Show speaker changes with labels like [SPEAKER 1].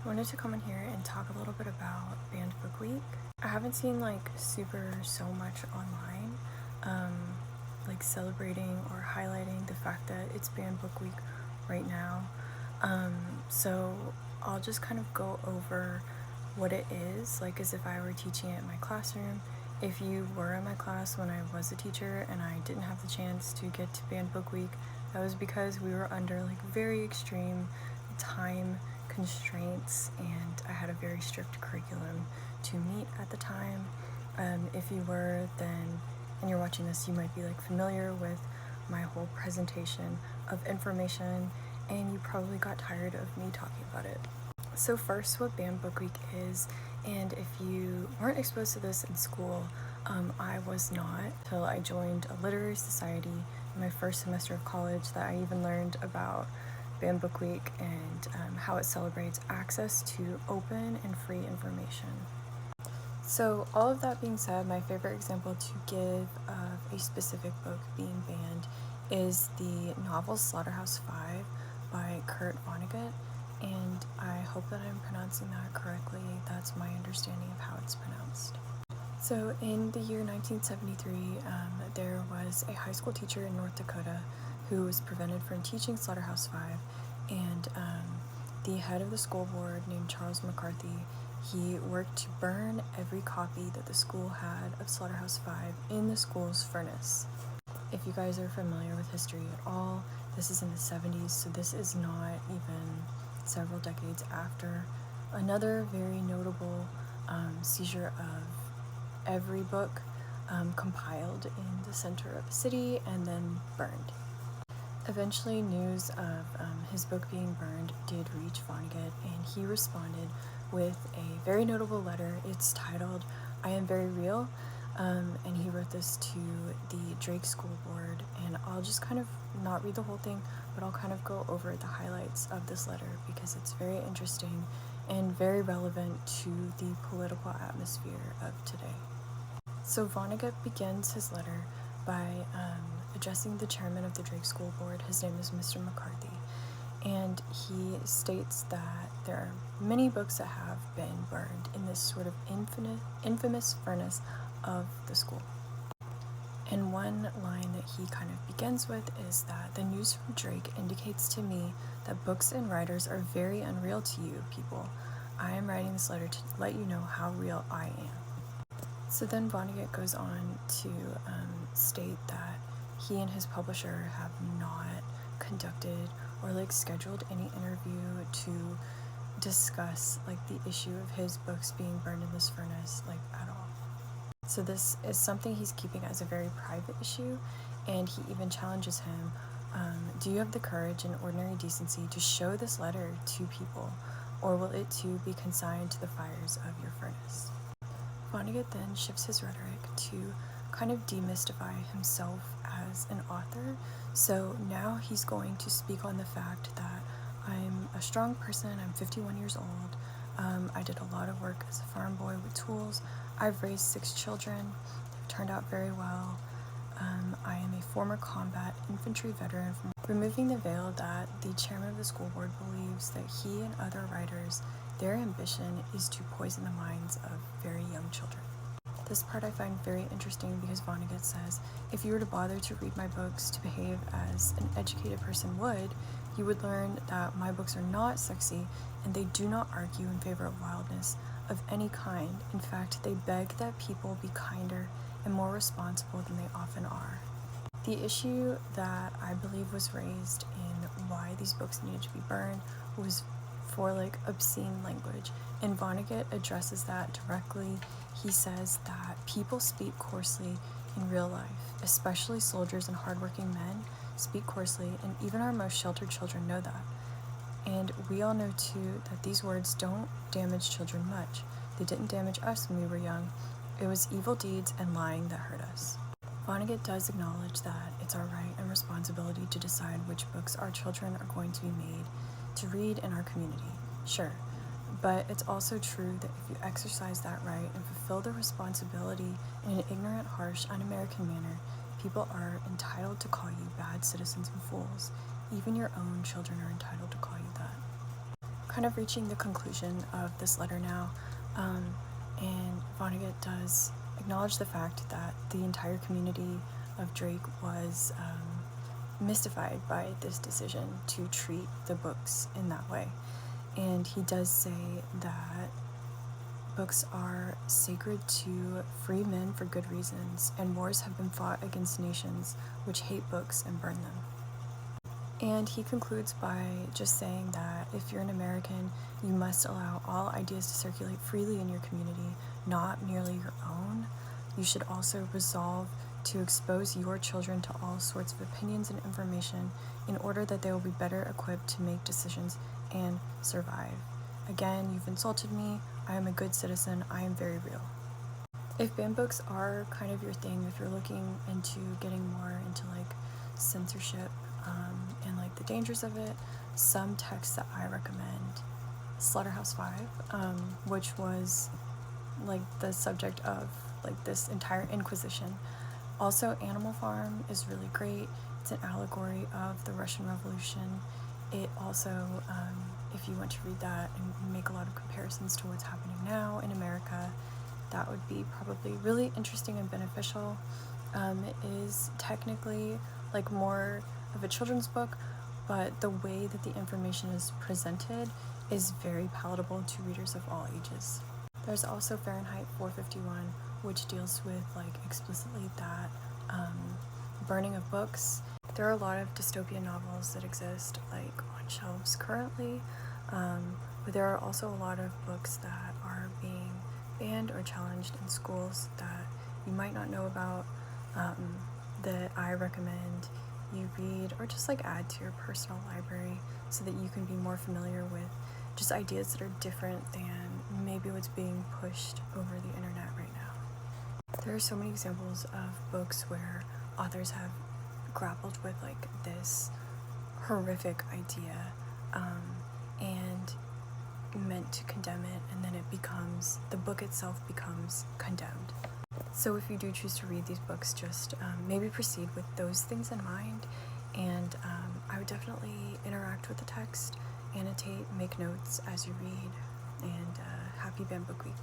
[SPEAKER 1] I wanted to come in here and talk a little bit about Banned Book Week. I haven't seen so much online, celebrating or highlighting the fact that it's Banned Book Week right now. So I'll just kind of go over what it is, like as if I were teaching it in my classroom. If you were in my class when I was a teacher and I didn't have the chance to get to Banned Book Week, that was because we were under very extreme time constraints and I had a very strict curriculum to meet at the time. If you were then and you're watching this, you might be familiar with my whole presentation of information and you probably got tired of me talking about it. So first, what Banned Book Week is, and if you weren't exposed to this in school, I was not until I joined a literary society in my first semester of college that I even learned about Banned Book Week and how it celebrates access to open and free information. So all of that being said, my favorite example to give of a specific book being banned is the novel Slaughterhouse-Five by Kurt Vonnegut, and I hope that I'm pronouncing that correctly. That's my understanding of how it's pronounced. So in the year 1973, there was a high school teacher in North Dakota who was prevented from teaching Slaughterhouse-Five, and the head of the school board named Charles McCarthy, he worked to burn every copy that the school had of Slaughterhouse-Five in the school's furnace. If you guys are familiar with history at all, this is in the 70s, so this is not even several decades after another very notable seizure of every book compiled in the center of the city and then burned. Eventually, news of his book being burned did reach Vonnegut, and he responded with a very notable letter. It's titled, "I Am Very Real," and he wrote this to the Drake School Board, and I'll just kind of not read the whole thing, but I'll kind of go over the highlights of this letter because it's very interesting and very relevant to the political atmosphere of today. So Vonnegut begins his letter by addressing the chairman of the Drake School Board. His name is Mr. McCarthy, and he states that there are many books that have been burned in this sort of infamous furnace of the school. And one line that he kind of begins with is that the news from Drake indicates to me that books and writers are very unreal to you people. I am writing this letter to let you know how real I am. So then Vonnegut goes on to state that he and his publisher have not conducted or scheduled any interview to discuss the issue of his books being burned in this furnace at all. So this is something he's keeping as a very private issue, and he even challenges him, do you have the courage and ordinary decency to show this letter to people, or will it too be consigned to the fires of your furnace? Vonnegut then shifts his rhetoric to kind of demystify himself as an author. So now he's going to speak on the fact that I'm a strong person, I'm 51 years old, I did a lot of work as a farm boy with tools, I've raised 6 children, they've turned out very well, I am a former combat infantry veteran, removing the veil that the chairman of the school board believes that he and other writers, their ambition is to poison the minds of very young children. This part I find very interesting because Vonnegut says, if you were to bother to read my books to behave as an educated person would, you would learn that my books are not sexy and they do not argue in favor of wildness of any kind. In fact, they beg that people be kinder and more responsible than they often are. The issue that I believe was raised in why these books needed to be burned was for obscene language, and Vonnegut addresses that directly. He says that people speak coarsely in real life, especially soldiers and hardworking men speak coarsely, and even our most sheltered children know that. And we all know too that these words don't damage children much. They didn't damage us when we were young. It was evil deeds and lying that hurt us. Vonnegut does acknowledge that it's our right and responsibility to decide which books our children are going to be made to read in our community, sure, but it's also true that if you exercise that right and fulfill the responsibility in an ignorant, harsh, un-American manner, people are entitled to call you bad citizens and fools. Even your own children are entitled to call you that. kind of reaching the conclusion of this letter now, and Vonnegut does acknowledge the fact that the entire community of Drake was mystified by this decision to treat the books in that way. And he does say that books are sacred to free men for good reasons, and wars have been fought against nations which hate books and burn them. And he concludes by just saying that if you're an American, you must allow all ideas to circulate freely in your community, not merely your own. You should also resolve to expose your children to all sorts of opinions and information in order that they will be better equipped to make decisions and survive. Again, you've insulted me. I am a good citizen. I am very real. If banned books are kind of your thing, if you're looking into getting more into like censorship and like the dangers of it, some texts that I recommend: Slaughterhouse-Five, which was like the subject of like this entire Inquisition. Also, Animal Farm is really great. It's an allegory of the Russian Revolution. It also, if you want to read that and make a lot of comparisons to what's happening now in America, that would be probably really interesting and beneficial. It is technically like more of a children's book, but the way that the information is presented is very palatable to readers of all ages. There's also Fahrenheit 451, which deals with like explicitly that burning of books. There are a lot of dystopian novels that exist like on shelves currently, but there are also a lot of books that are being banned or challenged in schools that you might not know about, that I recommend you read or just like add to your personal library so that you can be more familiar with just ideas that are different than maybe what's being pushed over the internet right now. There are so many examples of books where authors have grappled with like this horrific idea and meant to condemn it, and then the book itself becomes condemned. So if you do choose to read these books, just maybe proceed with those things in mind, and I would definitely interact with the text, annotate, make notes as you read, and happy Banned Book Week.